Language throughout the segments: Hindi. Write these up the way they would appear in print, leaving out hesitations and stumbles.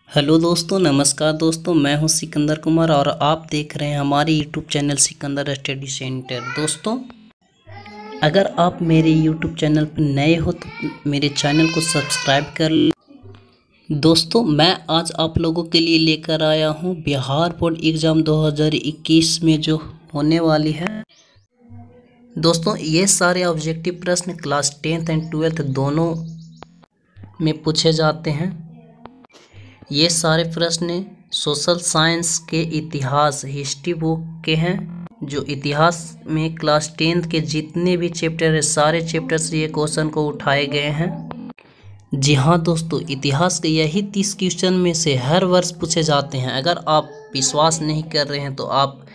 हेलो दोस्तों, नमस्कार दोस्तों। मैं हूं सिकंदर कुमार और आप देख रहे हैं हमारे YouTube channel Sikandar study centre. दोस्तों, अगर आप मेरे यूट्यूब चैनल पर नए हो तो मेरे चैनल को सब्सक्राइब कर लें। दोस्तों, मैं आज आप लोगों के लिए लेकर आया हूं बिहार बोर्ड एग्ज़ाम 2021 में जो होने वाली है। दोस्तों, ये सारे ऑब्जेक्टिव प्रश्न क्लास 10th एंड 12th दोनों में पूछे जाते हैं। ये सारे प्रश्न सोशल साइंस के इतिहास हिस्ट्री बुक के हैं। जो इतिहास में क्लास 10th के जितने भी चैप्टर है सारे चैप्टर से ये क्वेश्चन को उठाए गए हैं। जी हाँ दोस्तों, इतिहास के यही 30 क्वेश्चन में से हर वर्ष पूछे जाते हैं। अगर आप विश्वास नहीं कर रहे हैं तो आप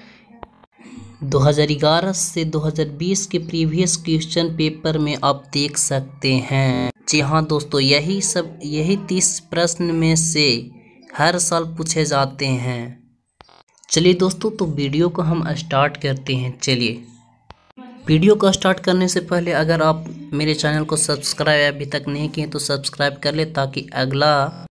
2011 से 2020 के प्रीवियस क्वेश्चन पेपर में आप देख सकते हैं। जी हाँ दोस्तों, यही 30 प्रश्न में से हर साल पूछे जाते हैं। चलिए दोस्तों, तो वीडियो को हम स्टार्ट करते हैं। चलिए, वीडियो को स्टार्ट करने से पहले अगर आप मेरे चैनल को सब्सक्राइब अभी तक नहीं किए तो सब्सक्राइब कर ले, ताकि अगला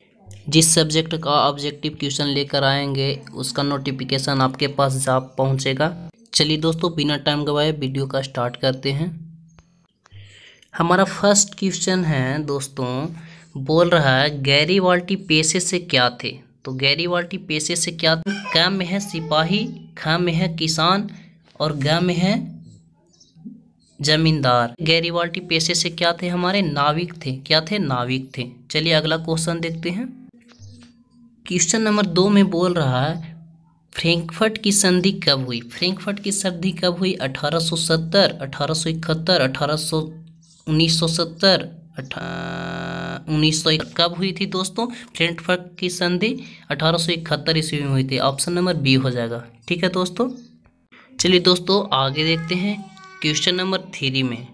जिस सब्जेक्ट का ऑब्जेक्टिव क्वेश्चन लेकर आएंगे उसका नोटिफिकेशन आपके पास जा पहुँचेगा। चलिए दोस्तों, बिना टाइम गवाए वीडियो का स्टार्ट करते हैं। हमारा फर्स्ट क्वेश्चन है दोस्तों, बोल रहा है गैरीवाल्टी पेशे से क्या थे। तो गैरीवाल्टी पेशे से क्या थे? क में है सिपाही, ख में है किसान और ग में है जमींदार। गैरीवाल्टी पेशे से क्या थे? हमारे नाविक थे। क्या थे? नाविक थे। चलिए अगला क्वेश्चन देखते हैं। क्वेश्चन नंबर 2 में बोल रहा है फ्रैंकफर्ट की संधि कब हुई। फ्रैंकफर्ट की संधि कब हुई? 1870, 1871, 1970, 1900 कब हुई थी दोस्तों? फ्रैंकफर्ट की संधि 1871 ईस्वी में हुई थी। ऑप्शन नंबर बी हो जाएगा। ठीक है दोस्तों। चलिए दोस्तों, आगे देखते हैं क्वेश्चन नंबर 3 में।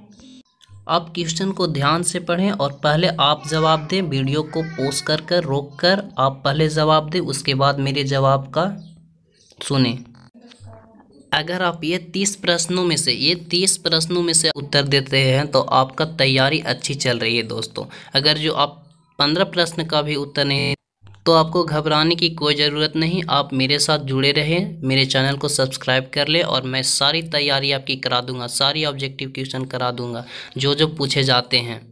आप क्वेश्चन को ध्यान से पढ़ें और पहले आप जवाब दें। वीडियो को पॉज कर रोक कर आप पहले जवाब दें, उसके बाद मेरे जवाब का सुने। अगर आप ये 30 प्रश्नों में से उत्तर देते हैं तो आपका तैयारी अच्छी चल रही है दोस्तों। अगर जो आप 15 प्रश्न का भी उत्तर नहीं तो आपको घबराने की कोई ज़रूरत नहीं। आप मेरे साथ जुड़े रहें, मेरे चैनल को सब्सक्राइब कर ले और मैं सारी तैयारी आपकी करा दूंगा, सारी ऑब्जेक्टिव क्वेश्चन करा दूंगा जो जो पूछे जाते हैं।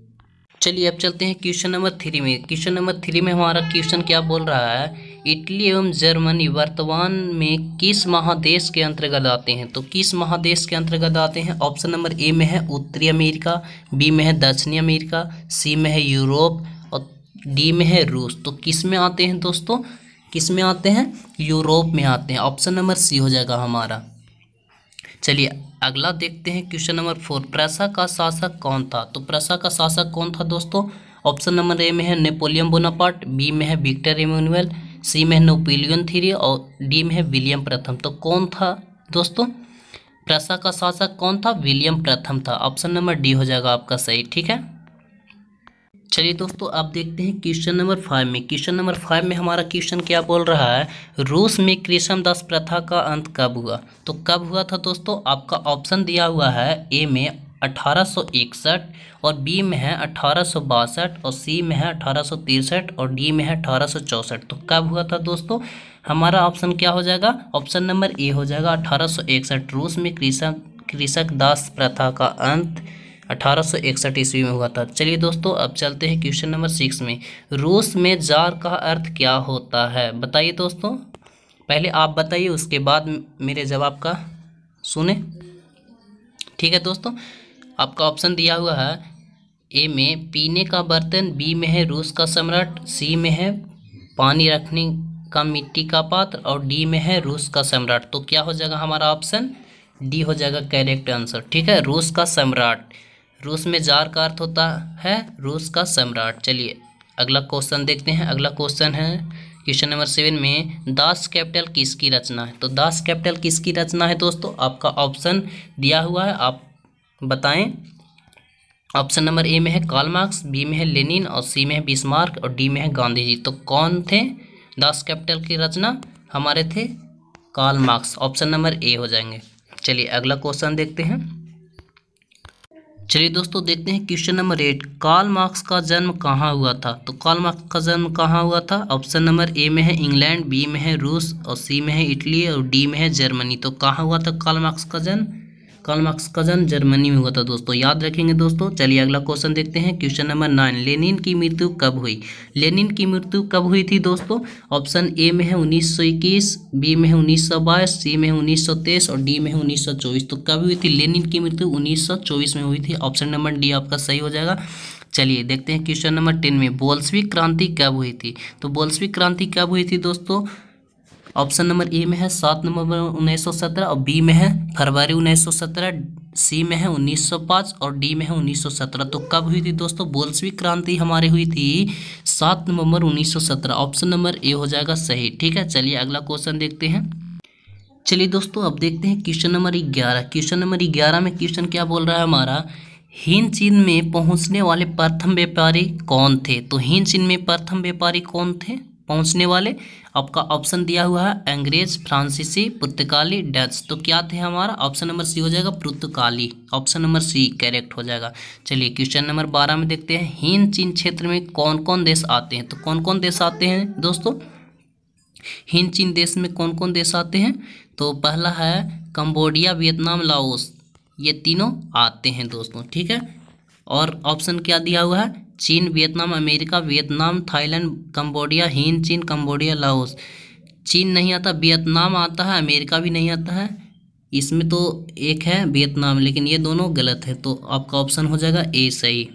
चलिए अब चलते हैं क्वेश्चन नंबर 3 में। क्वेश्चन नंबर 3 में हमारा क्वेश्चन क्या बोल रहा है? इटली एवं जर्मनी वर्तमान में किस महादेश के अंतर्गत आते हैं? तो किस महादेश के अंतर्गत आते हैं? ऑप्शन नंबर ए में है उत्तरी अमेरिका, बी में है दक्षिणी अमेरिका, सी में है यूरोप और डी में है रूस। तो किस में आते हैं दोस्तों? किस में आते हैं? यूरोप में आते हैं। ऑप्शन नंबर सी हो जाएगा हमारा। चलिए अगला देखते हैं क्वेश्चन नंबर 4। प्रूसिया का शासक कौन था? तो प्रूसिया का शासक कौन था दोस्तों? ऑप्शन नंबर ए में है नेपोलियन बोनापार्ट, बी में है विक्टर इमैनुअल, सी में है नेपोलियन III और डी में है विलियम प्रथम। तो कौन था दोस्तों? प्रूसिया का शासक कौन था? विलियम प्रथम था। ऑप्शन नंबर डी हो जाएगा आपका सही। ठीक है। चलिए दोस्तों, अब देखते हैं क्वेश्चन नंबर 5 में। क्वेश्चन नंबर 5 में हमारा क्वेश्चन क्या बोल रहा है? रूस में कृषमदास प्रथा का अंत कब हुआ? तो कब हुआ था दोस्तों? आपका ऑप्शन दिया हुआ है ए में 1861 और बी में है 1862 और सी में है 1863 और डी में है 1864। तो कब हुआ था दोस्तों? हमारा ऑप्शन क्या हो जाएगा? ऑप्शन नंबर ए हो जाएगा 1861। रूस में कृषक दास प्रथा का अंत 1861 ईस्वी में हुआ था। चलिए दोस्तों, अब चलते हैं क्वेश्चन नंबर 6 में। रूस में जार का अर्थ क्या होता है? बताइए दोस्तों। पहले आप बताइए, उसके बाद मेरे जवाब का सुने। ठीक है दोस्तों, आपका ऑप्शन दिया हुआ है ए में पीने का बर्तन, बी में है रूस का सम्राट, सी में है पानी रखने का मिट्टी का पात्र और डी में है रूस का सम्राट। तो क्या हो जाएगा हमारा ऑप्शन? डी हो जाएगा करेक्ट आंसर। ठीक है, रूस का सम्राट। रूस में जार का अर्थ होता है रूस का सम्राट। चलिए अगला क्वेश्चन देखते हैं। अगला क्वेश्चन है क्वेश्चन नंबर 7 में दास कैपिटल किसकी रचना है? तो दास कैपिटल किसकी रचना है दोस्तों? आपका ऑप्शन दिया हुआ है, आप बताएं। ऑप्शन नंबर ए में है कार्ल मार्क्स, बी में है लेनिन और सी में है बिस्मार्क और डी में है गांधी जी। तो कौन थे दास कैपिटल की रचना? हमारे थे Karl Marx. Option number A हो जाएंगे। चलिए अगला क्वेश्चन देखते हैं। चलिए दोस्तों देखते हैं क्वेश्चन नंबर 8। कार्ल मार्क्स का जन्म कहाँ हुआ था? तो कार्ल मार्क्स का जन्म कहाँ हुआ था? ऑप्शन नंबर ए में है इंग्लैंड, बी में है रूस और सी में है इटली और डी में है जर्मनी। तो कहाँ हुआ था कार्ल मार्क्स का जन्म? कार्ल मार्क्स का जन्म जर्मनी में हुआ था दोस्तों, याद रखेंगे दोस्तों। चलिए अगला क्वेश्चन देखते हैं क्वेश्चन नंबर 9। लेनिन की मृत्यु कब हुई? लेनिन की मृत्यु कब हुई थी दोस्तों? ऑप्शन ए में है 1921, बी में है 1922, सी में है 1923 और डी में है 1924। तो कब हुई थी लेनिन की मृत्यु? 1924 में हुई थी। ऑप्शन नंबर डी आपका सही हो जाएगा। चलिए देखते हैं क्वेश्चन नंबर 10 में बोल्शेविक क्रांति कब हुई थी? तो बोल्शेविक क्रांति कब हुई थी दोस्तों? ऑप्शन नंबर ए में है 7 नवंबर 1917 और बी में है फरवरी 1917, सी में है 1905 और डी में है 1917। तो कब हुई थी दोस्तों बोल्शेविक क्रांति? हमारी हुई थी 7 नवंबर 1917। ऑप्शन नंबर ए हो जाएगा सही। ठीक है, चलिए अगला क्वेश्चन देखते हैं। चलिए दोस्तों अब देखते हैं क्वेश्चन नंबर 11। क्वेश्चन नंबर 11 में क्वेश्चन क्या बोल रहा है हमारा, हिंद चीन में पहुंचने वाले प्रथम व्यापारी कौन थे? तो हिंद चीन में प्रथम व्यापारी कौन थे पहुंचने वाले? आपका ऑप्शन दिया हुआ है अंग्रेज, फ्रांसीसी, पुर्तगाली, डच। तो क्या थे हमारा? ऑप्शन नंबर सी हो जाएगा पुर्तगाली। ऑप्शन नंबर सी करेक्ट हो जाएगा। चलिए क्वेश्चन नंबर 12 में देखते हैं हिंद चीन क्षेत्र में कौन कौन देश आते हैं? तो कौन कौन देश आते हैं दोस्तों हिंद चीन देश में? कौन कौन देश आते हैं? तो पहला है कंबोडिया, वियतनाम, लाओस, ये तीनों आते हैं दोस्तों। ठीक है, और ऑप्शन क्या दिया हुआ है? चीन, Vietnam, America, Vietnam, Thailand, Cambodia, Hind चीन, कंबोडिया, लाओस। चीन नहीं आता, वियतनाम आता है, अमेरिका भी नहीं आता है, इसमें तो एक है वियतनाम, लेकिन ये दोनों गलत है। तो आपका ऑप्शन हो जाएगा ए सही।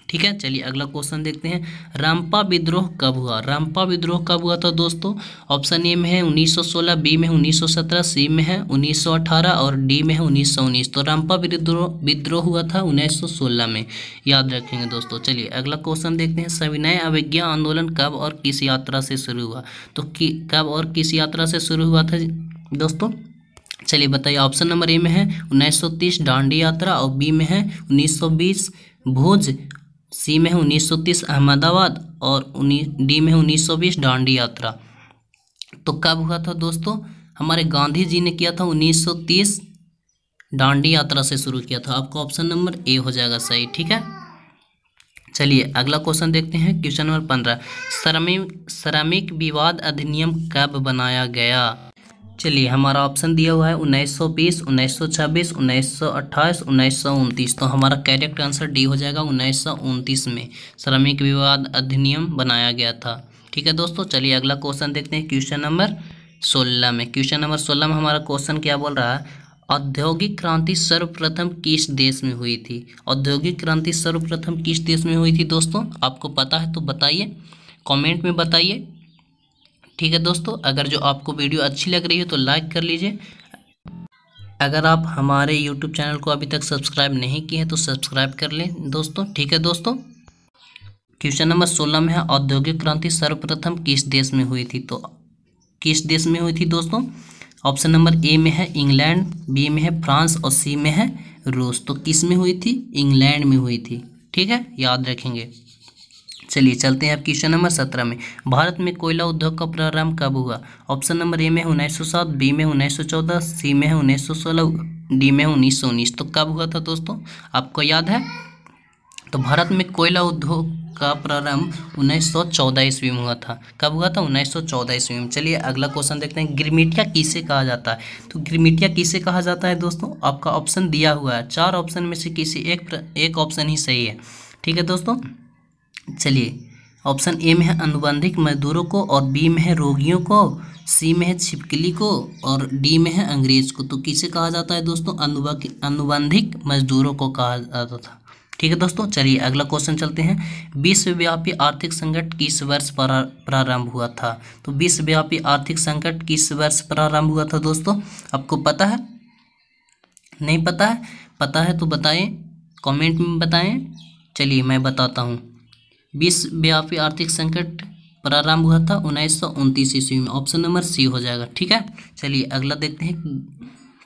ठीक है, चलिए अगला क्वेश्चन देखते हैं। रामपा विद्रोह कब हुआ? रामपा विद्रोह कब हुआ था दोस्तों? ऑप्शन ए में है 1916, बी में 1917, सी में है 1918 और डी में है 1919। तो रामपा विद्रोह हुआ था 1916 में, याद रखेंगे दोस्तों। चलिए अगला क्वेश्चन देखते हैं। सविनय अवज्ञा आंदोलन कब और किस यात्रा से शुरू हुआ? तो कब और किस यात्रा से शुरू हुआ था दोस्तों? चलिए बताइए। ऑप्शन नंबर ए में है 1930 डांडी यात्रा और बी में है 1920 भुज, सी में है 1930 अहमदाबाद और डी में है 1920 डांडी यात्रा। तो कब हुआ था दोस्तों? हमारे गांधी जी ने किया था 1930 डांडी यात्रा से शुरू किया था। आपका ऑप्शन नंबर ए हो जाएगा सही। ठीक है, चलिए अगला क्वेश्चन देखते हैं। Question number 15। श्रमिक विवाद अधिनियम कब बनाया गया? चलिए हमारा ऑप्शन दिया हुआ है 1920, 1926, 1928, 1929। तो हमारा करेक्ट आंसर डी हो जाएगा 1929 में श्रमिक विवाद अधिनियम बनाया गया था। ठीक है दोस्तों, चलिए अगला क्वेश्चन देखते हैं। क्वेश्चन नंबर 16 में हमारा क्वेश्चन क्या बोल रहा है, औद्योगिक क्रांति सर्वप्रथम किस देश में हुई थी? औद्योगिक क्रांति सर्वप्रथम किस देश में हुई थी दोस्तों? आपको पता है तो बताइए, कमेंट में बताइए। ठीक है दोस्तों, अगर जो आपको वीडियो अच्छी लग रही है तो लाइक कर लीजिए। अगर आप हमारे यूट्यूब चैनल को अभी तक सब्सक्राइब नहीं किए हैं तो सब्सक्राइब कर लें दोस्तों। ठीक है दोस्तों, क्वेश्चन नंबर 16 में है औद्योगिक क्रांति सर्वप्रथम किस देश में हुई थी? तो किस देश में हुई थी दोस्तों? ऑप्शन नंबर ए में है इंग्लैंड, बी में है फ्रांस और सी में है रूस। तो किस में हुई थी? इंग्लैंड में हुई थी। ठीक है, याद रखेंगे। चलिए चलते हैं अब क्वेश्चन नंबर 17 में। भारत में कोयला उद्योग का प्रारंभ कब हुआ? ऑप्शन नंबर ए में 1907, बी में 1914, सी में 1916, डी में 1919। तो कब हुआ था दोस्तों? आपको याद है? तो भारत में कोयला उद्योग का प्रारंभ 1914 ईस्वी में हुआ था। कब हुआ था? 1914 ईस्वी में। चलिए अगला क्वेश्चन देखते हैं। गिरमिटिया किसे कहा जाता है? तो गिरमिटिया किसे कहा जाता है दोस्तों? आपका ऑप्शन दिया हुआ है, 4 ऑप्शन में से किसी एक ऑप्शन ही सही है। ठीक है दोस्तों, चलिए ऑप्शन ए में है अनुबंधिक मजदूरों को और बी में है रोगियों को, सी में है छिपकली को और डी में है अंग्रेज को। तो किसे कहा जाता है दोस्तों? अनुबंधिक मजदूरों को कहा जाता था। ठीक है दोस्तों, चलिए अगला क्वेश्चन चलते हैं। विश्वव्यापी आर्थिक संकट किस वर्ष प्रारंभ हुआ था? तो विश्वव्यापी आर्थिक संकट किस वर्ष प्रारंभ हुआ था दोस्तों? आपको पता है? नहीं पता है? पता है तो बताएं, कमेंट में बताएं। चलिए मैं बताता हूँ। विश्वव्यापी आर्थिक संकट प्रारंभ हुआ था 1929 ईस्वी में। ऑप्शन नंबर सी हो जाएगा। ठीक है, चलिए अगला देखते हैं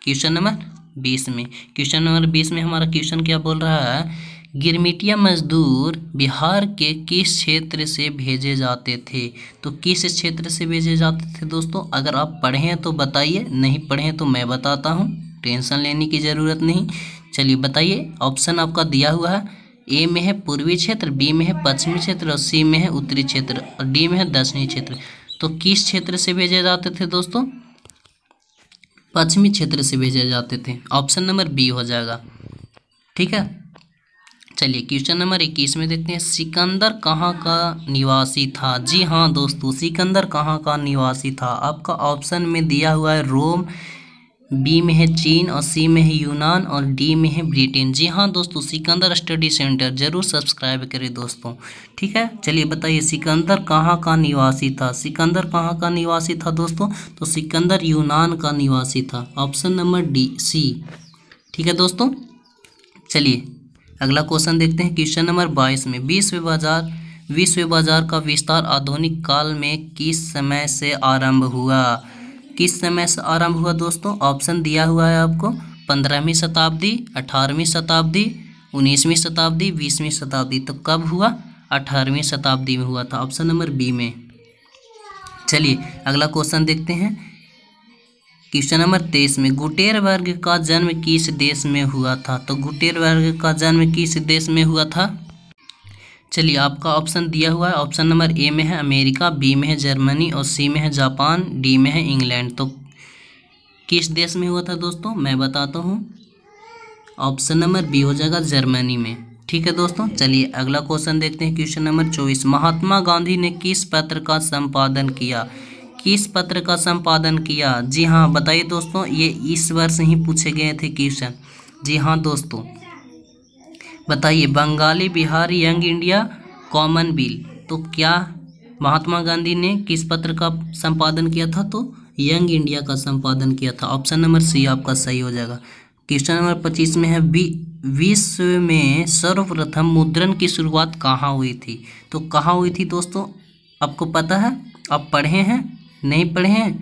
क्वेश्चन नंबर 20 में। क्वेश्चन नंबर 20 में हमारा क्वेश्चन क्या बोल रहा है, गिरमिटिया मजदूर बिहार के किस क्षेत्र से भेजे जाते थे? तो किस क्षेत्र से भेजे जाते थे दोस्तों? अगर आप पढ़े हैं तो बताइए, नहीं पढ़े हैं तो मैं बताता हूँ, टेंशन लेने की ज़रूरत नहीं। चलिए बताइए, ऑप्शन आपका दिया हुआ है, ए में है पूर्वी क्षेत्र, बी में है पश्चिमी क्षेत्र और सी में है उत्तरी क्षेत्र और डी में है दक्षिणी क्षेत्र। तो किस क्षेत्र से भेजे जाते थे दोस्तों? पश्चिमी क्षेत्र से भेजे जाते थे। ऑप्शन नंबर बी हो जाएगा। ठीक है, चलिए क्वेश्चन नंबर 21 में देखते हैं, सिकंदर कहाँ का निवासी था? जी हाँ दोस्तों, सिकंदर कहाँ का निवासी था? आपका ऑप्शन में दिया हुआ है रोम, बी में है चीन और सी में है यूनान और डी में है ब्रिटेन। जी हाँ दोस्तों, सिकंदर स्टडी सेंटर जरूर सब्सक्राइब करें दोस्तों। ठीक है, चलिए बताइए सिकंदर कहाँ का निवासी था? सिकंदर कहाँ का निवासी था दोस्तों? तो सिकंदर यूनान का निवासी था। Option number D C. ठीक है दोस्तों, चलिए अगला क्वेश्चन देखते हैं। क्वेश्चन नंबर 22 में, विश्व बाजार का विस्तार आधुनिक काल में किस समय से आरंभ हुआ? किस समय से आरंभ हुआ दोस्तों? ऑप्शन दिया हुआ है आपको, 15वीं शताब्दी, 18वीं शताब्दी, 19वीं शताब्दी, 20वीं शताब्दी। तो कब हुआ? 18वीं शताब्दी में हुआ था। ऑप्शन नंबर बी में। चलिए अगला क्वेश्चन देखते हैं। क्वेश्चन नंबर 23 में, गुटेनबर्ग का जन्म किस देश में हुआ था? तो गुटेनबर्ग का जन्म किस देश में हुआ था? चलिए आपका ऑप्शन दिया हुआ है, ऑप्शन नंबर ए में है अमेरिका, बी में है जर्मनी और सी में है जापान, डी में है इंग्लैंड। तो किस देश में हुआ था दोस्तों? मैं बताता हूँ, ऑप्शन नंबर बी हो जाएगा, जर्मनी में। ठीक है दोस्तों, चलिए अगला क्वेश्चन देखते हैं। क्वेश्चन नंबर 24, महात्मा गांधी ने किस पत्र का संपादन किया? किस पत्र का संपादन किया? जी हाँ बताइए दोस्तों, ये इस वर्ष ही पूछे गए थे क्वेश्चन। जी हाँ दोस्तों, बताइए, Bengali Bihari young India common bill. तो क्या महात्मा गांधी ने किस पत्र का संपादन किया था? तो यंग इंडिया का संपादन किया था। ऑप्शन नंबर सी आपका सही हो जाएगा। क्वेश्चन नंबर 25 में है, विश्व में सर्वप्रथम मुद्रण की शुरुआत कहाँ हुई थी? तो कहाँ हुई थी दोस्तों? आपको पता है? आप पढ़े हैं? नहीं पढ़े हैं?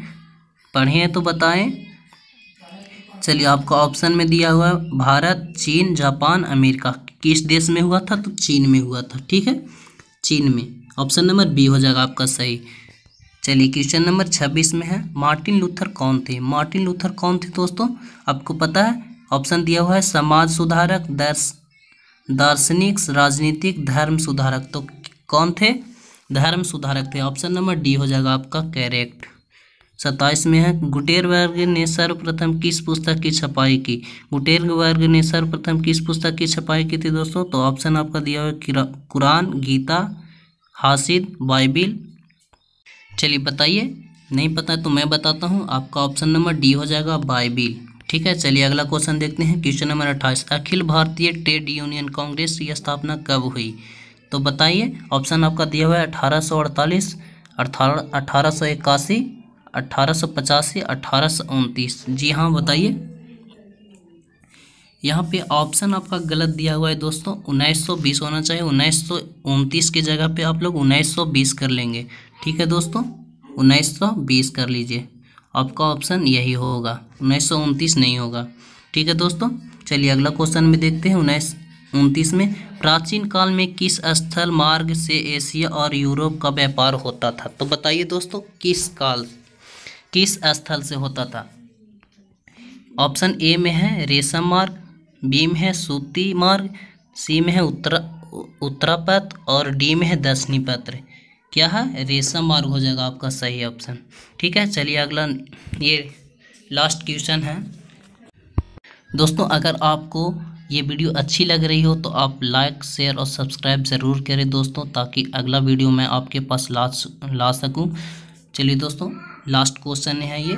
पढ़े हैं तो बताएं। चलिए आपका ऑप्शन में दिया हुआ है भारत, चीन, जापान, अमेरिका। किस देश में हुआ था? तो चीन में हुआ था। ठीक है, चीन में। ऑप्शन नंबर बी हो जाएगा आपका सही। चलिए क्वेश्चन नंबर 26 में है, मार्टिन लूथर कौन थे? मार्टिन लूथर कौन थे दोस्तों? आपको पता है? ऑप्शन दिया हुआ है समाज सुधारक, दार्शनिक, राजनीतिक, धर्म सुधारक। तो कौन थे? धर्म सुधारक थे। ऑप्शन नंबर डी हो जाएगा आपका करेक्ट। 27 में है, गुटेनबर्ग ने सर्वप्रथम किस पुस्तक की छपाई की? गुटेनबर्ग ने सर्वप्रथम किस पुस्तक की छपाई की थी दोस्तों? तो ऑप्शन आपका दिया हुआ है कुरान, गीता, हासिद, बाइबिल। चलिए बताइए, नहीं पता है तो मैं बताता हूँ, आपका ऑप्शन नंबर डी हो जाएगा बाइबिल। ठीक है, चलिए अगला क्वेश्चन देखते हैं। Question number 28, Akhil Bharatiya trade union Congress की स्थापना कब हुई? तो बताइए, ऑप्शन आपका दिया हुआ है 1848, 1881, 1885, 1829। जी हाँ बताइए। यहाँ पे ऑप्शन आपका गलत दिया हुआ है दोस्तों, 1920 होना चाहिए। 1929 की जगह पे आप लोग 1920 कर लेंगे। ठीक है दोस्तों, 1920 कर लीजिए, आपका ऑप्शन यही होगा, 1929 नहीं होगा। ठीक है दोस्तों, चलिए अगला क्वेश्चन में देखते हैं। 1929 में, प्राचीन काल में किस स्थल मार्ग से एशिया और यूरोप का व्यापार होता था? तो बताइए दोस्तों, किस स्थल से होता था? ऑप्शन ए में है रेशम मार्ग, बी में है सूती मार्ग, सी में है उत्तरापथ और डी में है दक्षिणी पथ। क्या है? रेशम मार्ग हो जाएगा आपका सही ऑप्शन। ठीक है, चलिए अगला, ये लास्ट क्वेश्चन है दोस्तों। अगर आपको ये वीडियो अच्छी लग रही हो तो आप लाइक, शेयर और सब्सक्राइब ज़रूर करें दोस्तों, ताकि अगला वीडियो मैं आपके पास ला सकूं। चलिए दोस्तों, लास्ट क्वेश्चन है ये,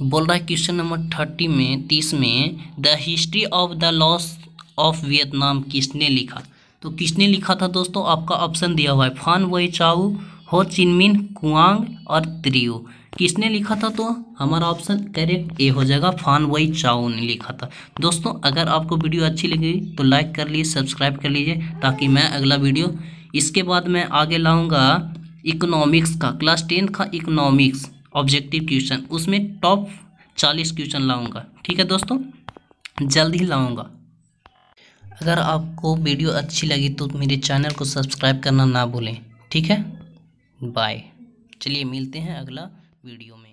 बोल रहा है क्वेश्चन नंबर 30 में, the history of the loss of Vietnam किसने लिखा? तो किसने लिखा था दोस्तों? आपका ऑप्शन दिया हुआ है फान वई चाऊ, हो चिन मिन, कुआंग और त्रियो। किसने लिखा था? तो हमारा ऑप्शन करेक्ट ए हो जाएगा, फान वई चाऊ ने लिखा था। दोस्तों अगर आपको वीडियो अच्छी लगी तो लाइक कर लीजिए, सब्सक्राइब कर लीजिए, ताकि मैं अगला वीडियो, इसके बाद मैं आगे लाऊंगा इकोनॉमिक्स का, क्लास 10 का इकोनॉमिक्स ऑब्जेक्टिव क्वेश्चन, उसमें टॉप 40 क्वेश्चन लाऊंगा। ठीक है दोस्तों, जल्द ही लाऊंगा। अगर आपको वीडियो अच्छी लगी तो मेरे चैनल को सब्सक्राइब करना ना भूलें। ठीक है, बाय। चलिए मिलते हैं अगला वीडियो में।